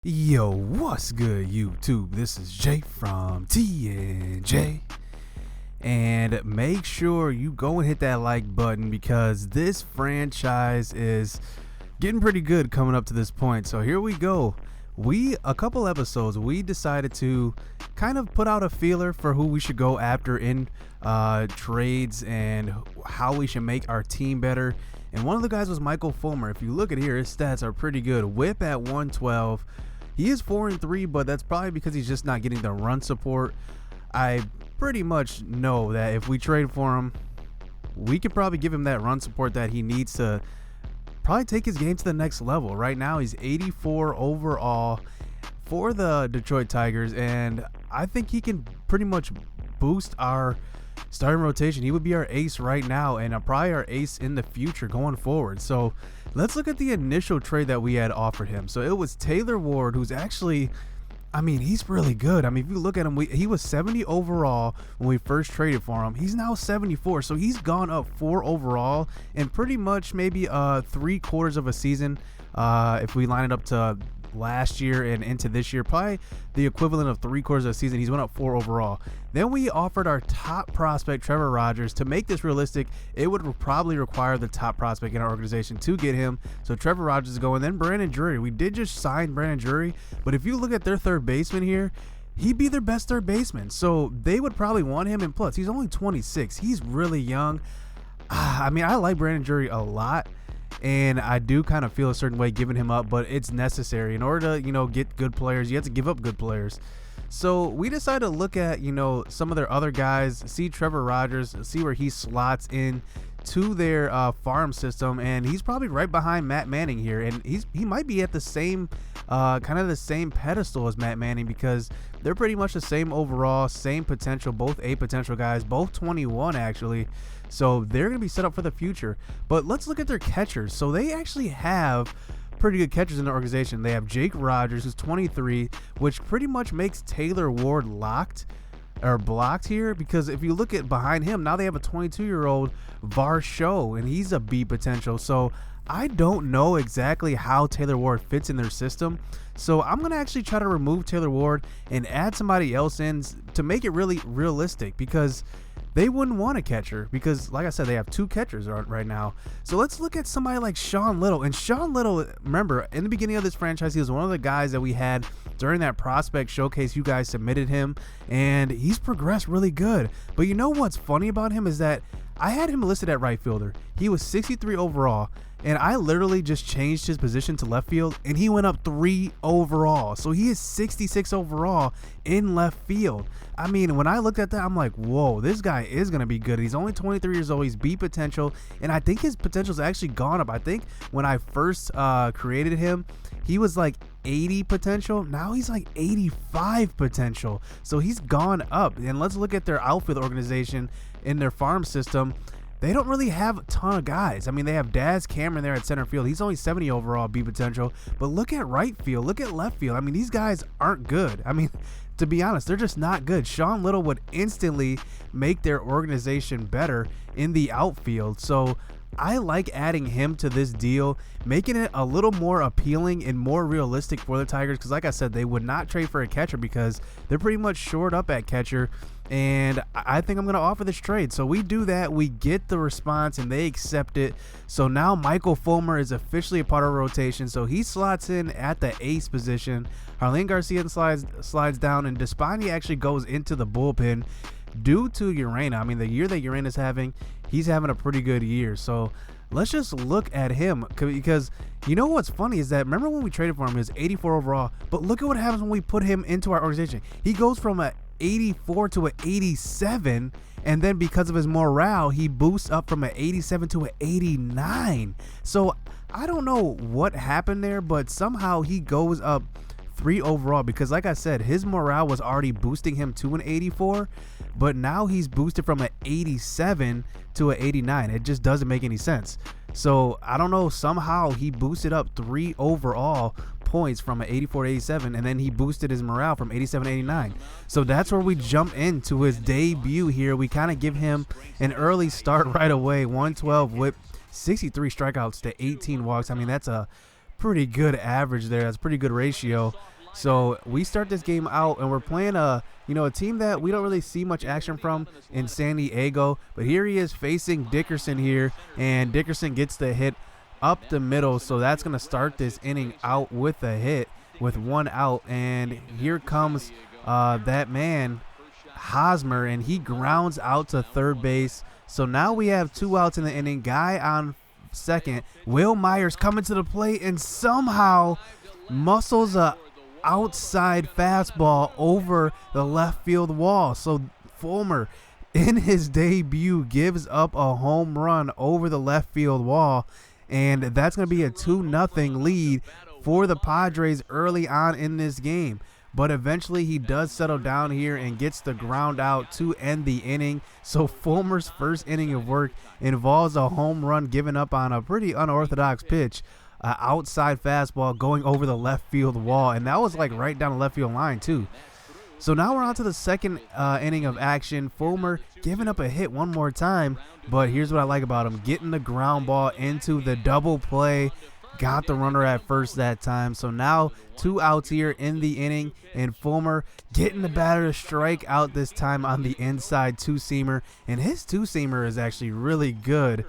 Yo, what's good, YouTube? This is Jay from TNJ. And make sure you go and hit that like button because this franchise is getting pretty good coming up to this point. So here we go. A couple episodes, we decided to kind of put out a feeler for who we should go after in trades and how we should make our team better. And one of the guys was Michael Fulmer. If you look at here, his stats are pretty good. Whip at 112. He is 4-3, but that's probably because he's just not getting the run support. I pretty much know that if we trade for him, we could probably give him that run support that he needs to probably take his game to the next level. Right now, he's 84 overall for the Detroit Tigers, and I think he can pretty much boost our starting rotation. He would be our ace right now and probably our ace in the future going forward. So let's look at the initial trade that we had offered him. So it was Taylor Ward, who's actually, he's really good. If you look at him, he was 70 overall when we first traded for him. He's now 74, so he's gone up 4 overall in pretty much maybe 3/4 of a season. If we line it up to last year and into this year, probably the equivalent of 3/4 of a season, he's went up 4 overall. Then we offered our top prospect, Trevor Rogers. To make this realistic, it would probably require the top prospect in our organization to get him. So Trevor Rogers is going. Then Brandon Drury. We did just sign Brandon Drury, but if you look at their third baseman here, he'd be their best third baseman. So they would probably want him, and plus he's only 26. He's really young. I like Brandon Drury a lot, and I do kind of feel a certain way giving him up, but it's necessary. In order to, get good players, you have to give up good players. So we decided to look at, some of their other guys, see Trevor Rogers, see where he slots in to their farm system, and he's probably right behind Matt Manning here, and he might be at the same kind of the same pedestal as Matt Manning because they're pretty much the same overall, same potential, both A potential guys, both 21 actually. So they're going to be set up for the future. But let's look at their catchers. So they actually have pretty good catchers in the organization. They have Jake Rogers, who's 23, which pretty much makes Taylor Ward blocked here, because if you look at behind him, now they have a 22-year-old Varsho, and he's a B potential. So I don't know exactly how Taylor Ward fits in their system. So I'm going to actually try to remove Taylor Ward and add somebody else in to make it really realistic, because they wouldn't want a catcher because, like I said, they have 2 catchers right now. So let's look at somebody like Sean Little. And Sean Little, remember, in the beginning of this franchise, he was one of the guys that we had during that prospect showcase. You guys submitted him, and he's progressed really good. But you know what's funny about him is that I had him listed at right fielder. He was 63 overall, and I literally just changed his position to left field, and he went up 3 overall. So he is 66 overall in left field. When I looked at that, I'm like, whoa, this guy is going to be good. He's only 23 years old. He's B potential, and I think his potential's actually gone up. I think when I first created him, he was like 80 potential. Now he's like 85 potential. So he's gone up. And let's look at their outfield organization in their farm system. They don't really have a ton of guys. They have Daz Cameron there at center field. He's only 70 overall B potential. But look at right field. Look at left field. These guys aren't good. To be honest, they're just not good. Sean Little would instantly make their organization better in the outfield. So I like adding him to this deal, making it a little more appealing and more realistic for the Tigers, because like I said, they would not trade for a catcher because they're pretty much shored up at catcher, and I think I'm going to offer this trade. So we do that, we get the response, and they accept it. So now Michael Fulmer is officially a part of our rotation, so he slots in at the ace position. Harleen Garcia slides down, and Despani actually goes into the bullpen due to Urena. The year that Urena is having, he's having a pretty good year. So let's just look at him, because you know what's funny is that, remember when we traded for him, he was 84 overall, but look at what happens when we put him into our organization. He goes from a 84 to an 87, and then because of his morale, he boosts up from an 87 to an 89. So I don't know what happened there, but somehow he goes up 3 overall, because like I said, his morale was already boosting him to an 84, but now he's boosted from an 87 to an 89. It just doesn't make any sense. So I don't know, somehow he boosted up 3 overall points from an 84 to 87, and then he boosted his morale from 87 to 89. So that's where we jump into his debut here. We kind of give him an early start right away. 112 whip, 63 strikeouts to 18 walks. That's a pretty good average there. That's pretty good ratio. So we start this game out, and we're playing a team that we don't really see much action from in San Diego. But here he is facing Dickerson here, and Dickerson gets the hit up the middle. So that's going to start this inning out with a hit with 1 out. And here comes that man, Hosmer, and he grounds out to third base. So now we have 2 outs in the inning. Guy on second. Will Myers coming to the plate and somehow muscles a outside fastball over the left field wall. So Fulmer, in his debut, gives up a home run over the left field wall, and that's going to be a 2-0 lead for the Padres early on in this game. But eventually he does settle down here and gets the ground out to end the inning. So Fulmer's first inning of work involves a home run given up on a pretty unorthodox pitch. Outside fastball going over the left field wall, and that was like right down the left field line too. So now we're on to the second inning of action. Fulmer giving up a hit one more time, but here's what I like about him: getting the ground ball into the double play. Got the runner at first that time. So now 2 outs here in the inning, and Fulmer getting the batter to strike out this time on the inside 2-seamer, and his 2-seamer is actually really good,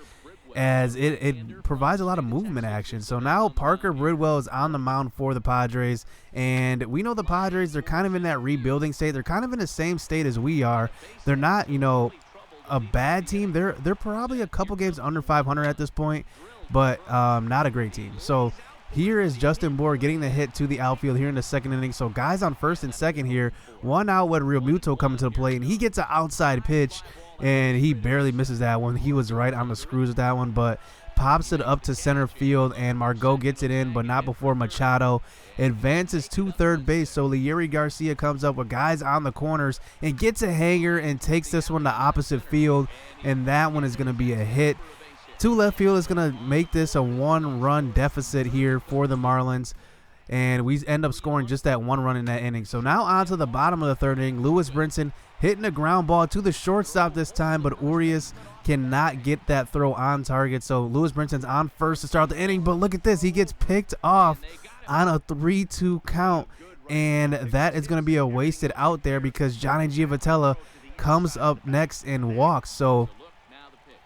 as it provides a lot of movement action. So now Parker Bridwell is on the mound for the Padres, and we know the Padres, they're kind of in that rebuilding state. They're kind of in the same state as we are. They're not, a bad team. They're probably a couple games under 500 at this point, but not a great team. So here is Justin Bour getting the hit to the outfield here in the second inning. So guys on first and second here, 1 out with Real Muto coming to the plate, and he gets an outside pitch, and he barely misses that one. He was right on the screws with that one, but pops it up to center field, and Margot gets it in, but not before Machado advances to third base. So Leury Garcia comes up with guys on the corners and gets a hanger and takes this one to opposite field, and that one is going to be a hit to left field. Is going to make this a 1-run deficit here for the Marlins, and we end up scoring just that 1 run in that inning. So now on to the bottom of the third inning. Lewis Brinson hitting a ground ball to the shortstop this time, but Urias cannot get that throw on target. So Lewis Brinson's on first to start the inning, but look at this. He gets picked off on a 3-2 count, and that is going to be a wasted out there because Johnny Giavotella comes up next and walks. So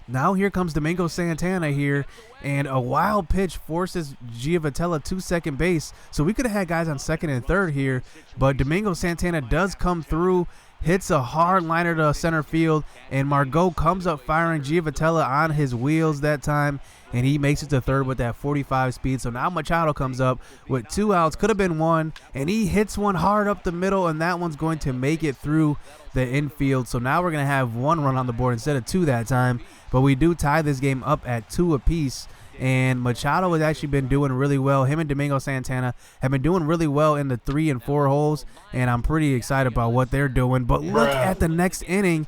now here comes Domingo Santana here, and a wild pitch forces Giavotella to second base. So we could have had guys on second and third here, but Domingo Santana does come through, hits a hard liner to center field, and Margot comes up firing Giavotella on his wheels that time, and he makes it to third with that 45 speed. So now Machado comes up with 2 outs, could have been 1, and he hits one hard up the middle, and that one's going to make it through the infield. So now we're going to have 1 run on the board instead of 2 that time, but we do tie this game up at 2 apiece. And Machado has actually been doing really well. Him and Domingo Santana have been doing really well in the 3 and 4 holes, and I'm pretty excited about what they're doing. But look at the next inning.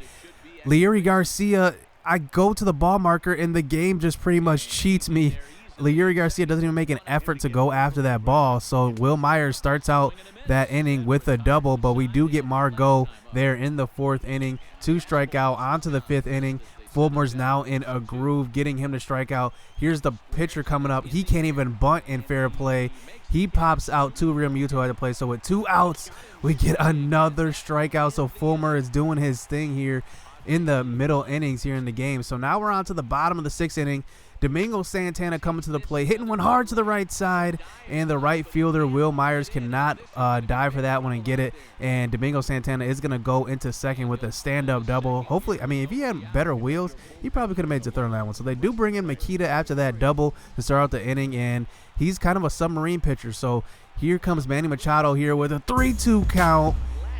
Leury Garcia, I go to the ball marker, and the game just pretty much cheats me. Leury Garcia doesn't even make an effort to go after that ball. So Will Myers starts out that inning with a double, but we do get Margot there in the 4th inning to strike out. Onto the 5th inning. Fulmer's now in a groove, getting him to strike out. Here's the pitcher coming up. He can't even bunt in fair play. He pops out to Real Muto at the play. So with 2 outs, we get another strikeout. So Fulmer is doing his thing here in the middle innings here in the game. So now we're on to the bottom of the 6th inning. Domingo Santana coming to the plate, hitting one hard to the right side, and the right fielder, Will Myers, cannot dive for that one and get it, and Domingo Santana is going to go into second with a stand-up double. Hopefully, I mean, if he had better wheels, he probably could have made it to third on that one. So they do bring in Makita after that double to start out the inning, and he's kind of a submarine pitcher. So here comes Manny Machado here with a 3-2 count,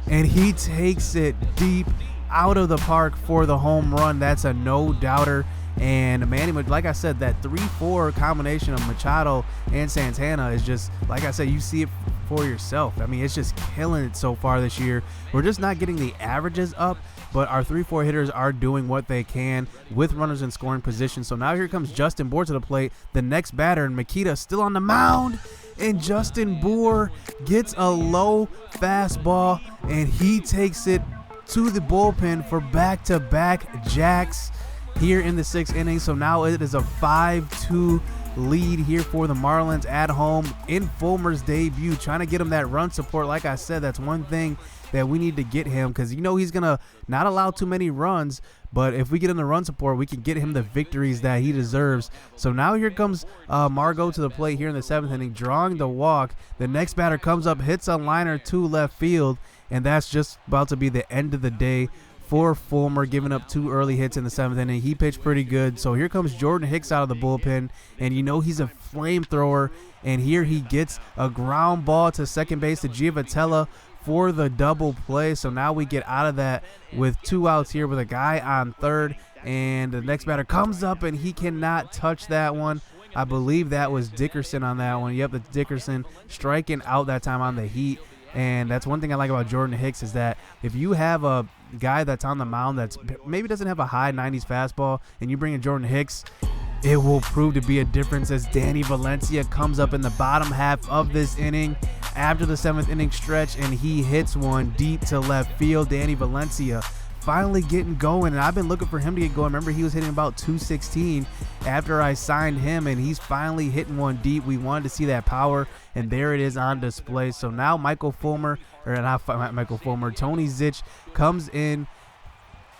and he takes it deep out of the park for the home run. That's a no-doubter. And Manny, like I said, that 3-4 combination of Machado and Santana is just, like I said, you see it for yourself. I mean, it's just killing it so far this year. We're just not getting the averages up, but our 3-4 hitters are doing what they can with runners in scoring position. So now here comes Justin Bour to the plate, the next batter, and Makita still on the mound. And Justin Bour gets a low fastball, and he takes it to the bullpen for back-to-back jacks here in the 6th inning. So now it is a 5-2 lead here for the Marlins at home in Fulmer's debut, trying to get him that run support. Like I said, that's one thing that we need to get him, because you know he's gonna not allow too many runs, but if we get him the run support, we can get him the victories that he deserves. So now here comes Margot to the plate here in the 7th inning, drawing the walk. The next batter comes up, hits a liner to left field, and that's just about to be the end of the day for Fulmer, giving up 2 early hits in the 7th inning. He pitched pretty good. So here comes Jordan Hicks out of the bullpen, and you know he's a flamethrower, and here he gets a ground ball to second base to Giavotella for the double play. So now we get out of that with 2 outs here with a guy on third, and the next batter comes up and he cannot touch that one. I believe that was Dickerson on that one. Yep, it's Dickerson striking out that time on the heat. And that's one thing I like about Jordan Hicks, is that if you have a guy that's on the mound that's maybe doesn't have a high 90s fastball and you bring in Jordan Hicks, it will prove to be a difference, as Danny Valencia comes up in the bottom half of this inning after the 7th inning stretch, and he hits one deep to left field. Danny Valencia finally getting going, and I've been looking for him to get going. Remember, he was hitting about 216 after I signed him, and he's finally hitting one deep. We wanted to see that power, and there it is on display. So now Tony Zych comes in,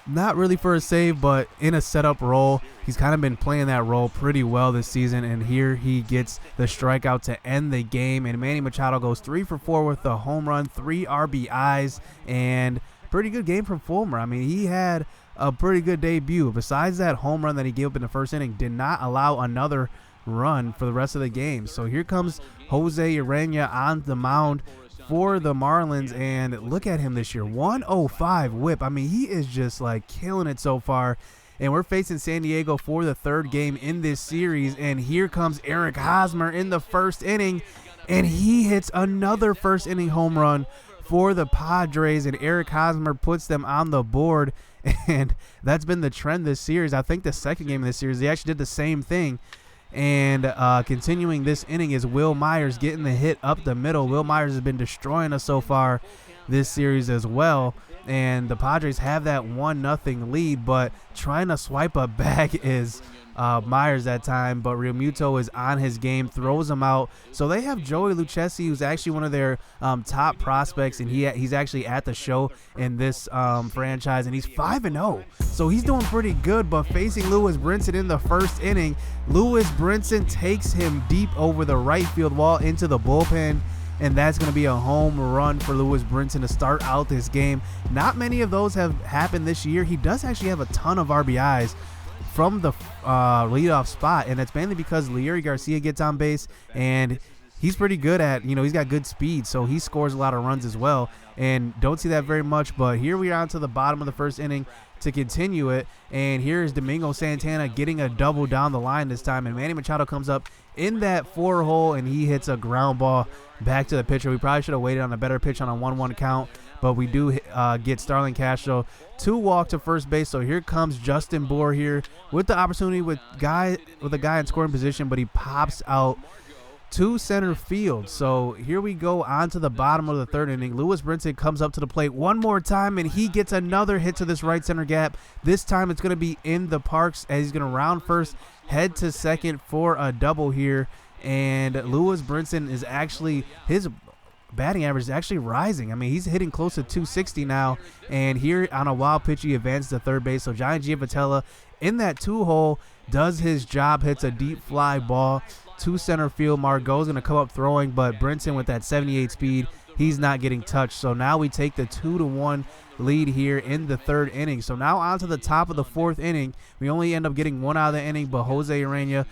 not really for a save, but in a setup role. He's kind of been playing that role pretty well this season, and here he gets the strikeout to end the game. And Manny Machado goes 3 for 4 with a home run, 3 RBIs, and pretty good game from Fulmer. I mean, he had a pretty good debut. Besides that home run that he gave up in the first inning, did not allow another run for the rest of the game. So here comes Jose Urena on the mound for the Marlins, and look at him this year, 105 whip. I mean, he is just like killing it so far. And we're facing San Diego for the 3rd game in this series, and here comes Eric Hosmer in the 1st inning, and he hits another 1st inning home run for the Padres, and Eric Hosmer puts them on the board. And that's been the trend this series. I think the 2nd game of this series, they actually did the same thing. And continuing this inning is Will Myers getting the hit up the middle. Will Myers has been destroying us so far this series as well. And the Padres have that 1-0 lead, but trying to swipe a bag is Myers that time. But Real Muto is on his game, throws him out. So they have Joey Lucchesi, who's actually one of their top prospects, and he's actually at the show in this franchise, and he's 5-0. So he's doing pretty good, but facing Lewis Brinson in the 1st inning, Lewis Brinson takes him deep over the right field wall into the bullpen, and that's going to be a home run for Lewis Brinson to start out this game. Not many of those have happened this year. He does actually have a ton of RBIs from the leadoff spot, and it's mainly because Leury Garcia gets on base, and he's pretty good at, he's got good speed, so he scores a lot of runs as well, and don't see that very much. But here we are on to the bottom of the 1st inning to continue it, and here is Domingo Santana getting a double down the line this time, and Manny Machado comes up in that 4 hole, and he hits a ground ball back to the pitcher. We probably should have waited on a better pitch on a 1-1 count, but we do get Starlin Castro to walk to first base. So here comes Justin Bour here with the opportunity with a guy in scoring position, but he pops out to center field. So here we go on to the bottom of the 3rd inning. Lewis Brinson comes up to the plate one more time, and he gets another hit to this right center gap. This time it's going to be in the parks, as he's going to round first, head to second for a double here. And Lewis Brinson is actually, his batting average is actually rising. I mean, he's hitting close to 260 now, and here on a wild pitch he advances to third base. So Giant Giavotella in that 2 hole does his job, hits a deep fly ball to center field. Margot's going to come up throwing, but Brinson with that 78 speed, he's not getting touched. So now we take the 2-1 lead here in the 3rd inning. So now on to the top of the 4th inning. We only end up getting 1 out of the inning, but Jose Urena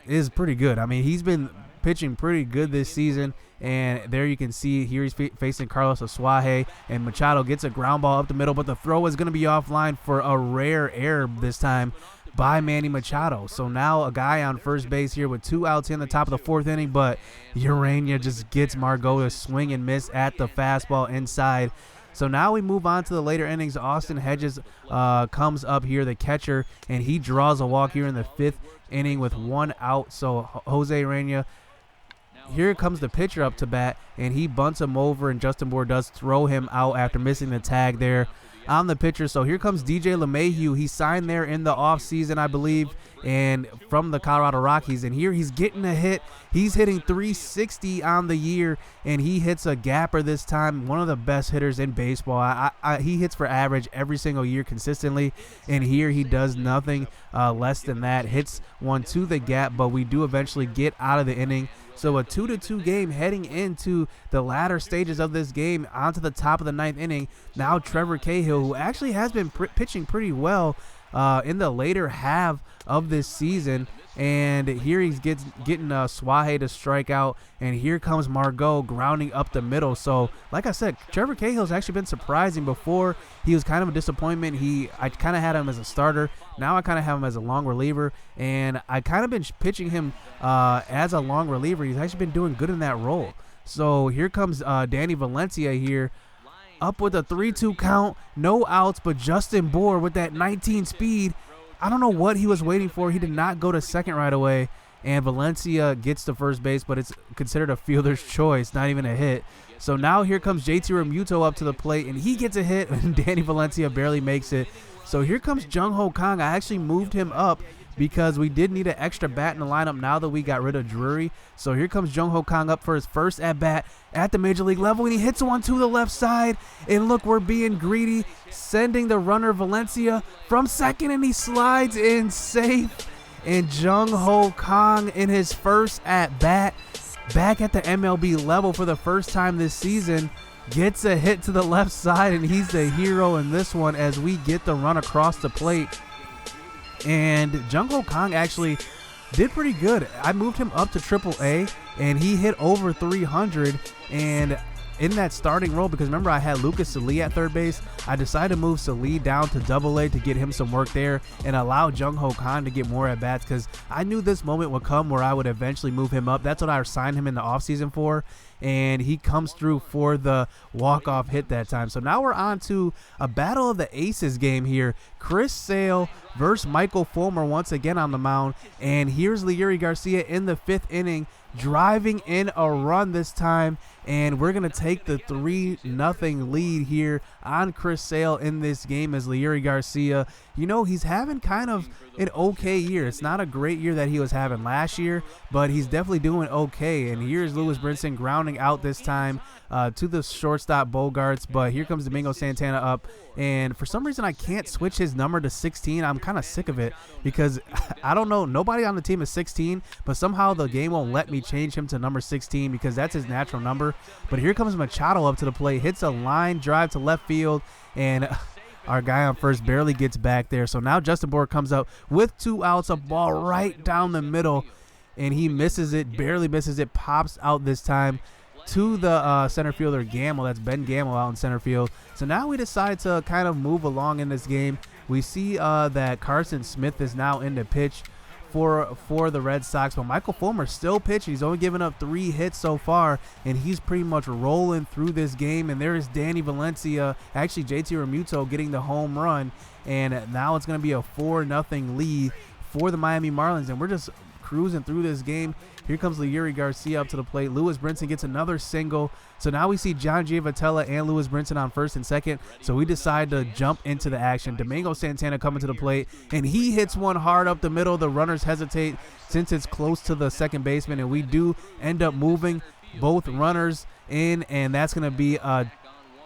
is pretty good. I mean, he's been pitching pretty good this season, and there you can see here he's facing Carlos Asuaje, and Machado gets a ground ball up the middle, but the throw is going to be offline for a rare error this time by Manny Machado. So now a guy on first base here with 2 outs in the top of the 4th inning, but Urena just gets Margot to swing and miss at the fastball inside. So now we move on to the later innings. Austin Hedges comes up here, the catcher, and he draws a walk here in the 5th inning with 1 out. So Jose Urena, here comes the pitcher up to bat, and he bunts him over, and Justin Bour does throw him out after missing the tag there on the pitcher. So here comes DJ LeMahieu. He signed there in the offseason, I believe, and from the Colorado Rockies. And here he's getting a hit. He's hitting 360 on the year, and he hits a gapper this time. One of the best hitters in baseball. He hits for average every single year consistently, and here he does nothing less than that. Hits one to the gap, but we do eventually get out of the inning. So a 2-2 game heading into the latter stages of this game, onto the top of the ninth inning. Now Trevor Cahill, who actually has been pitching pretty well in the later half of this season, and here he's getting Suaje to strike out, and here comes Margot grounding up the middle. So like I said, Trevor Cahill's actually been surprising. Before, he was kind of a disappointment. I kind of had him as a starter. Now I kind of have him as a long reliever, and I kind of been pitching him as a long reliever. He's actually been doing good in that role. So here comes Danny Valencia here, up with a 3-2 count, no outs, but Justin Bour with that 19 speed. I don't know what he was waiting for. He did not go to second right away, and Valencia gets to first base, but it's considered a fielder's choice, not even a hit. So now here comes JT Realmuto up to the plate, and he gets a hit, and Danny Valencia barely makes it. So here comes Jung Ho Kang. I actually moved him up because we did need an extra bat in the lineup now that we got rid of Drury. So here comes Jung Ho Kang up for his first at-bat at the major league level, and he hits one to the left side. And look, we're being greedy, sending the runner Valencia from second, and he slides in safe. And Jung Ho Kang, in his first at-bat back at the MLB level for the first time this season, gets a hit to the left side, and he's the hero in this one as we get the run across the plate. And Jung Ho Kang actually did pretty good. I moved him up to AAA, and he hit over 300. And in that starting role, because remember I had Lucas Salih at third base, I decided to move Salih down to AA to get him some work there and allow Jung Ho Kang to get more at bats, because I knew this moment would come where I would eventually move him up. That's what I signed him in the offseason for, and he comes through for the walk-off hit that time. So now we're on to a battle of the aces game here. Chris Sale versus Michael Fulmer once again on the mound, and here's Leury Garcia in the fifth inning, driving in a run this time, and we're going to take the 3-0 lead here on Chris Sale in this game as Leury Garcia, you know, he's having kind of an okay year. It's not a great year that he was having last year, but he's definitely doing okay. And here's Lewis Brinson grounding out this time to the shortstop Bogarts, but here comes Domingo Santana up, and for some reason I can't switch his number to 16. I'm kind of sick of it because I don't know, nobody on the team is 16, but somehow the game won't let me change him to number 16 because that's his natural number. But here comes Machado up to the plate, hits a line drive to left field, and our guy on first barely gets back there. So now Justin Bour comes up with 2 outs, a ball right down the middle, and he misses it, barely misses it, pops out this time to the center fielder Gamble. That's Ben Gamble out in center field. So now we decide to kind of move along in this game. We see that Carson Smith is now in the pitch for the Red Sox, but Michael Fulmer still pitching. He's only given up 3 hits so far, and he's pretty much rolling through this game. And there is Danny Valencia, actually JT Realmuto, getting the home run, and now it's going to be a 4-0 lead for the Miami Marlins, and we're just cruising through this game. Here comes Leury Garcia up to the plate. Lewis Brinson gets another single. So now we see John Giavotella and Lewis Brinson on first and second. So we decide to jump into the action. Domingo Santana coming to the plate, and he hits one hard up the middle. The runners hesitate since it's close to the second baseman, and we do end up moving both runners in, and that's going to be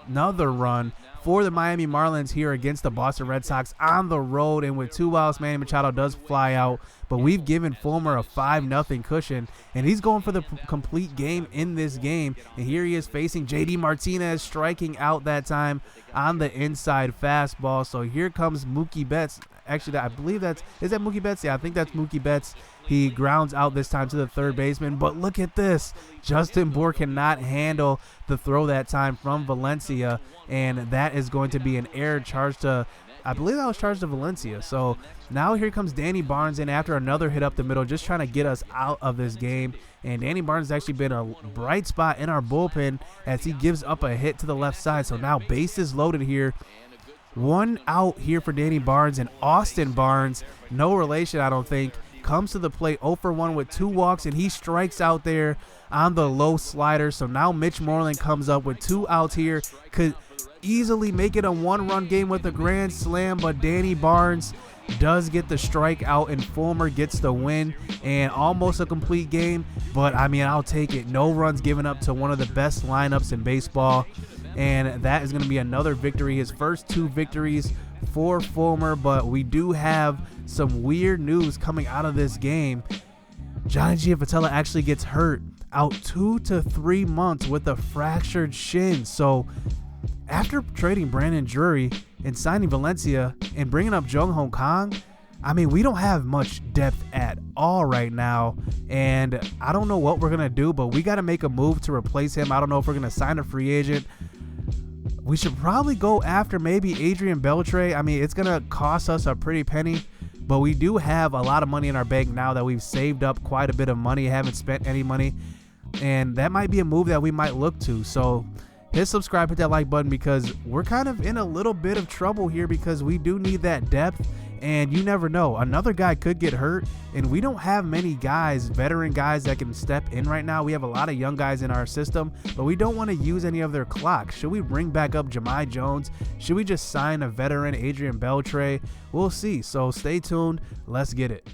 another run for the Miami Marlins here against the Boston Red Sox on the road. And with 2 outs, Manny Machado does fly out, but we've given Fulmer a 5-0 cushion, and he's going for the complete game in this game. And here he is facing JD Martinez, striking out that time on the inside fastball. So here comes Mookie Betts. Actually, I believe is that Mookie Betts? Yeah, I think that's Mookie Betts. He grounds out this time to the third baseman, but look at this. Justin Bour cannot handle the throw that time from Valencia, and that is going to be an error charged to, I believe that was charged to Valencia. So now here comes Danny Barnes in after another hit up the middle, just trying to get us out of this game. And Danny Barnes has actually been a bright spot in our bullpen as he gives up a hit to the left side. So now bases loaded here. 1 out here for Danny Barnes, and Austin Barnes, no relation I don't think, comes to the plate 0 for 1 with 2 walks, and he strikes out there on the low slider. So now Mitch Moreland comes up with 2 outs here. Could easily make it a 1-run game with a grand slam, but Danny Barnes does get the strikeout, and Fulmer gets the win, and almost a complete game. But I mean, I'll take it. No runs given up to one of the best lineups in baseball, and that is going to be another victory, his first 2 victories for Fulmer. But we do have some weird news coming out of this game. Johnny Gianfatella actually gets hurt, out 2 to 3 months with a fractured shin. So after trading Brandon Drury and signing Valencia and bringing up Jung Ho Kang, I mean, we don't have much depth at all right now, and I don't know what we're going to do, but we got to make a move to replace him. I don't know if we're going to sign a free agent. We should probably go after maybe Adrian Beltre. I mean, it's going to cost us a pretty penny, but we do have a lot of money in our bank now that we've saved up quite a bit of money, haven't spent any money, and that might be a move that we might look to. So hit subscribe, hit that like button, because we're kind of in a little bit of trouble here because we do need that depth, and you never know. Another guy could get hurt, and we don't have many guys, veteran guys, that can step in right now. We have a lot of young guys in our system, but we don't want to use any of their clock. Should we bring back up Jahmai Jones? Should we just sign a veteran, Adrian Beltre? We'll see. So stay tuned. Let's get it.